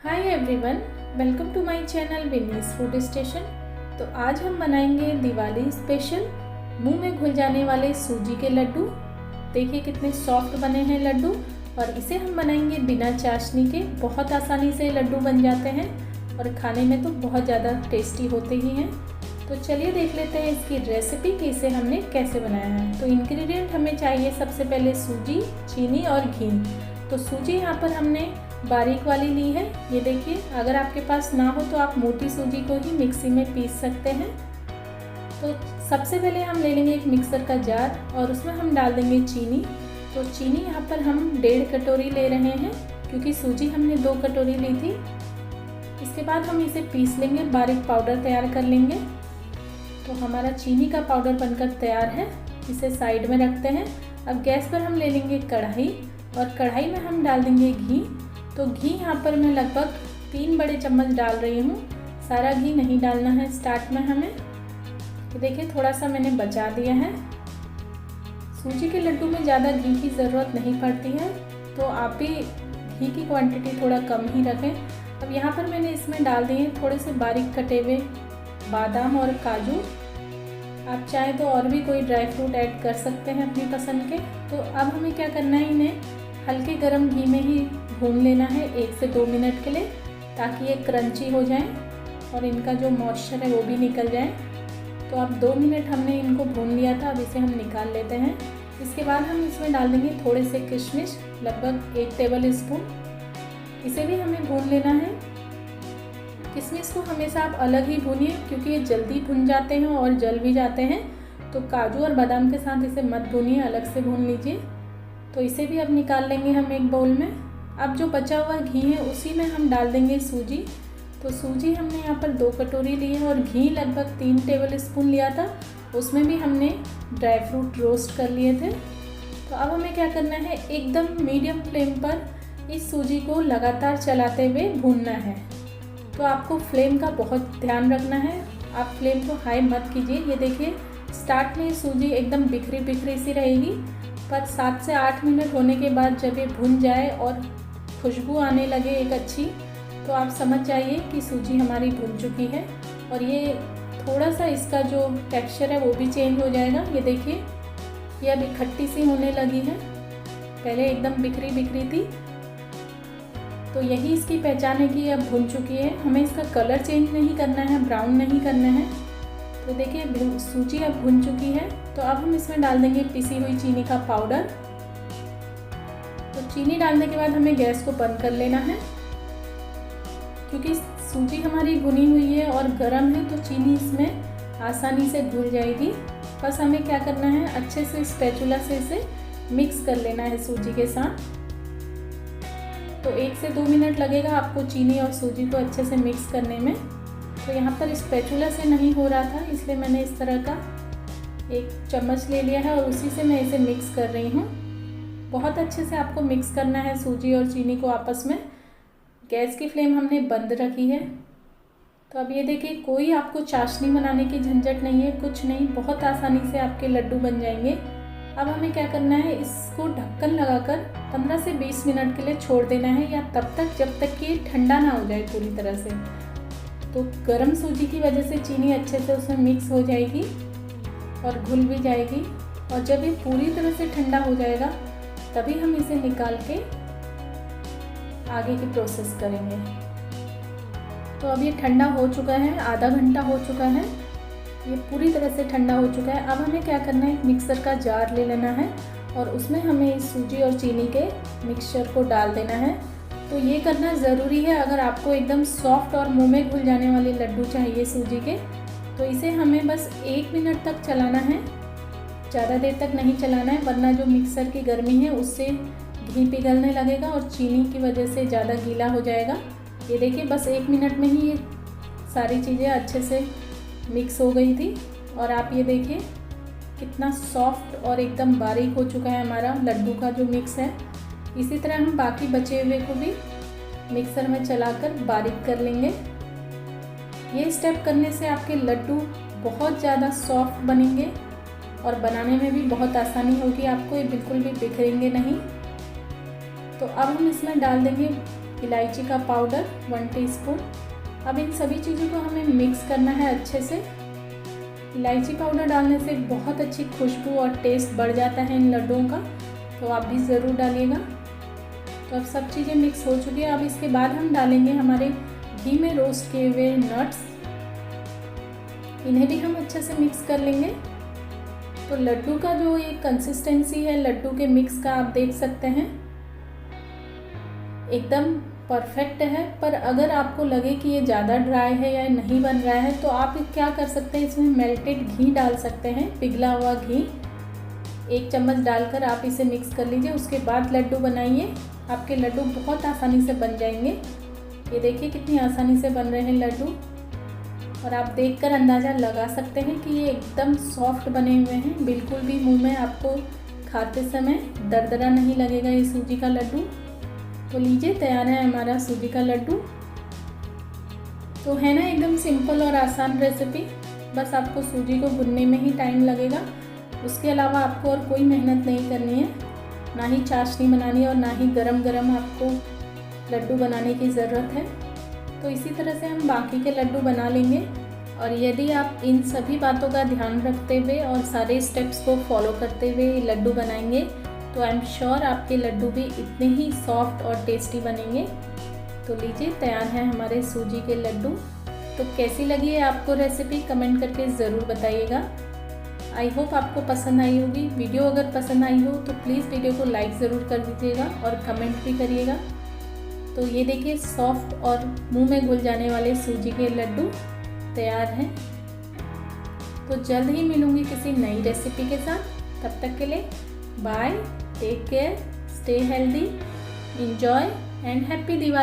Hi everyone, welcome to my channel Vinee's food station. तो आज हम बनाएंगे दिवाली स्पेशल मुंह में घुल जाने वाले सूजी के लड्डू। देखिए कितने सॉफ्ट बने हैं लड्डू, और इसे हम बनाएंगे बिना चाशनी के। बहुत आसानी से लड्डू बन जाते हैं और खाने में तो बहुत ज़्यादा टेस्टी होते ही हैं। तो चलिए देख लेते हैं इसकी रेसिपी कि इसे हमने कैसे बनाया है। तो इंग्रेडिएंट हमें चाहिए सबसे पहले सूजी, चीनी और घी। तो सूजी यहाँ पर हमने बारीक वाली ली है, ये देखिए। अगर आपके पास ना हो तो आप मोटी सूजी को ही मिक्सी में पीस सकते हैं। तो सबसे पहले हम ले लेंगे एक मिक्सर का जार और उसमें हम डाल देंगे चीनी। तो चीनी यहाँ पर हम 1.5 कटोरी ले रहे हैं क्योंकि सूजी हमने 2 कटोरी ली थी। इसके बाद हम इसे पीस लेंगे, बारीक पाउडर तैयार कर लेंगे। तो हमारा चीनी का पाउडर बनकर तैयार है, इसे साइड में रखते हैं। अब गैस पर हम ले लेंगे कढ़ाई और कढ़ाई में हम डाल देंगे घी। तो घी यहाँ पर मैं लगभग 3 बड़े चम्मच डाल रही हूँ, सारा घी नहीं डालना है स्टार्ट में हमें। तो देखिए थोड़ा सा मैंने बचा दिया है। सूजी के लड्डू में ज़्यादा घी की ज़रूरत नहीं पड़ती है, तो आप भी घी की क्वांटिटी थोड़ा कम ही रखें। अब यहाँ पर मैंने इसमें डाल दिए हैं थोड़े से बारीक कटे हुए बादाम और काजू। आप चाहें तो और भी कोई ड्राई फ्रूट ऐड कर सकते हैं अपनी पसंद के। तो अब हमें क्या करना है, इन्हें हल्के गरम घी में ही भून लेना है 1 से 2 मिनट के लिए, ताकि ये क्रंची हो जाए और इनका जो मॉइस्चर है वो भी निकल जाए। तो अब 2 मिनट हमने इनको भून लिया था, अब इसे हम निकाल लेते हैं। इसके बाद हम इसमें डाल देंगे थोड़े से किशमिश, लगभग 1 टेबल स्पून। इसे भी हमें भून लेना है। किशमिश को हमेशा आप अलग ही भूनिए क्योंकि ये जल्दी भुन जाते हैं और जल भी जाते हैं। तो काजू और बादाम के साथ इसे मत भूनिए, अलग से भून लीजिए। तो इसे भी अब निकाल लेंगे हम एक बाउल में। अब जो बचा हुआ घी है उसी में हम डाल देंगे सूजी। तो सूजी हमने यहाँ पर 2 कटोरी ली है और घी लगभग 3 टेबल स्पून लिया था, उसमें भी हमने ड्राई फ्रूट रोस्ट कर लिए थे। तो अब हमें क्या करना है, एकदम मीडियम फ्लेम पर इस सूजी को लगातार चलाते हुए भूनना है। तो आपको फ्लेम का बहुत ध्यान रखना है, आप फ्लेम को हाई मत कीजिए। ये देखिए स्टार्ट में सूजी एकदम बिखरी बिखरी सी रहेगी, पर 7 से 8 मिनट होने के बाद जब ये भुन जाए और खुशबू आने लगे एक अच्छी, तो आप समझ जाइए कि सूजी हमारी भुन चुकी है। और ये थोड़ा सा इसका जो टेक्सचर है वो भी चेंज हो जाएगा। ये देखिए ये अब इकट्ठी सी होने लगी है, पहले एकदम बिखरी बिखरी थी। तो यही इसकी पहचान है कि ये अब भुन चुकी है। हमें इसका कलर चेंज नहीं करना है, ब्राउन नहीं करना है। तो देखिए सूजी अब भुन चुकी है। तो अब हम इसमें डाल देंगे पिसी हुई चीनी का पाउडर। तो चीनी डालने के बाद हमें गैस को बंद कर लेना है क्योंकि सूजी हमारी भुनी हुई है और गर्म है, तो चीनी इसमें आसानी से घुल जाएगी। बस हमें क्या करना है, अच्छे से स्पैचुला से इसे मिक्स कर लेना है सूजी के साथ। तो 1 से 2 मिनट लगेगा आपको चीनी और सूजी को अच्छे से मिक्स करने में। तो यहाँ पर स्पैचुला से नहीं हो रहा था, इसलिए मैंने इस तरह का एक चम्मच ले लिया है और उसी से मैं इसे मिक्स कर रही हूँ। बहुत अच्छे से आपको मिक्स करना है सूजी और चीनी को आपस में। गैस की फ्लेम हमने बंद रखी है। तो अब ये देखिए कोई आपको चाशनी बनाने की झंझट नहीं है, कुछ नहीं, बहुत आसानी से आपके लड्डू बन जाएंगे। अब हमें क्या करना है, इसको ढक्कन लगाकर 15 से 20 मिनट के लिए छोड़ देना है, या तब तक जब तक कि ठंडा ना हो जाए पूरी तरह से। तो गर्म सूजी की वजह से चीनी अच्छे से उसमें मिक्स हो जाएगी और घुल भी जाएगी। और जब ये पूरी तरह से ठंडा हो जाएगा तभी हम इसे निकाल के आगे की प्रोसेस करेंगे। तो अब ये ठंडा हो चुका है, आधा घंटा हो चुका है, ये पूरी तरह से ठंडा हो चुका है। अब हमें क्या करना है, एक मिक्सर का जार ले लेना है और उसमें हमें इस सूजी और चीनी के मिक्सचर को डाल देना है। तो ये करना ज़रूरी है अगर आपको एकदम सॉफ्ट और मुंह में घुल जाने वाले लड्डू चाहिए सूजी के। तो इसे हमें बस 1 मिनट तक चलाना है, ज़्यादा देर तक नहीं चलाना है, वरना जो मिक्सर की गर्मी है उससे घी पिघलने लगेगा और चीनी की वजह से ज़्यादा गीला हो जाएगा। ये देखिए बस 1 मिनट में ही ये सारी चीज़ें अच्छे से मिक्स हो गई थी। और आप ये देखिए कितना सॉफ्ट और एकदम बारीक हो चुका है हमारा लड्डू का जो मिक्स है। इसी तरह हम बाकी बचे हुए को भी मिक्सर में चलाकर बारीक कर लेंगे। ये स्टेप करने से आपके लड्डू बहुत ज़्यादा सॉफ्ट बनेंगे और बनाने में भी बहुत आसानी होगी आपको, ये बिल्कुल भी बिखरेंगे नहीं। तो अब हम इसमें डाल देंगे इलायची का पाउडर 1 टीस्पून। अब इन सभी चीज़ों को हमें मिक्स करना है अच्छे से। इलायची पाउडर डालने से बहुत अच्छी खुशबू और टेस्ट बढ़ जाता है इन लड्डुओं का, तो आप भी ज़रूर डालिएगा। तो अब सब चीज़ें मिक्स हो चुकी है। अब इसके बाद हम डालेंगे हमारे घी में रोस्ट किए हुए नट्स, इन्हें भी हम अच्छे से मिक्स कर लेंगे। तो लड्डू का जो ये कंसिस्टेंसी है लड्डू के मिक्स का, आप देख सकते हैं एकदम परफेक्ट है। पर अगर आपको लगे कि ये ज़्यादा ड्राई है या नहीं बन रहा है, तो आप क्या कर सकते हैं, इसमें मेल्टेड घी डाल सकते हैं, पिघला हुआ घी 1 चम्मच डालकर आप इसे मिक्स कर लीजिए। उसके बाद लड्डू बनाइए, आपके लड्डू बहुत आसानी से बन जाएंगे। ये देखिए कितनी आसानी से बन रहे हैं लड्डू, और आप देखकर अंदाज़ा लगा सकते हैं कि ये एकदम सॉफ्ट बने हुए हैं। बिल्कुल भी मुंह में आपको खाते समय दरदरा नहीं लगेगा ये सूजी का लड्डू। तो लीजिए, तैयार है हमारा सूजी का लड्डू। तो है ना एकदम सिंपल और आसान रेसिपी, बस आपको सूजी को भुनने में ही टाइम लगेगा। उसके अलावा आपको और कोई मेहनत नहीं करनी है, ना ही चाशनी बनानी है और ना ही गरम गरम आपको लड्डू बनाने की ज़रूरत है। तो इसी तरह से हम बाकी के लड्डू बना लेंगे। और यदि आप इन सभी बातों का ध्यान रखते हुए और सारे स्टेप्स को फॉलो करते हुए लड्डू बनाएंगे, तो आई एम श्योर आपके लड्डू भी इतने ही सॉफ्ट और टेस्टी बनेंगे। तो लीजिए, तैयार है हमारे सूजी के लड्डू। तो कैसी लगी है आपको रेसिपी, कमेंट करके ज़रूर बताइएगा। आई होप आपको पसंद आई होगी। वीडियो अगर पसंद आई हो तो प्लीज़ वीडियो को लाइक ज़रूर कर दीजिएगा और कमेंट भी करिएगा। तो ये देखिए, सॉफ्ट और मुंह में घुल जाने वाले सूजी के लड्डू तैयार हैं। तो जल्द ही मिलूँगी किसी नई रेसिपी के साथ। तब तक के लिए bye, take care, stay healthy, enjoy and happy Diwali.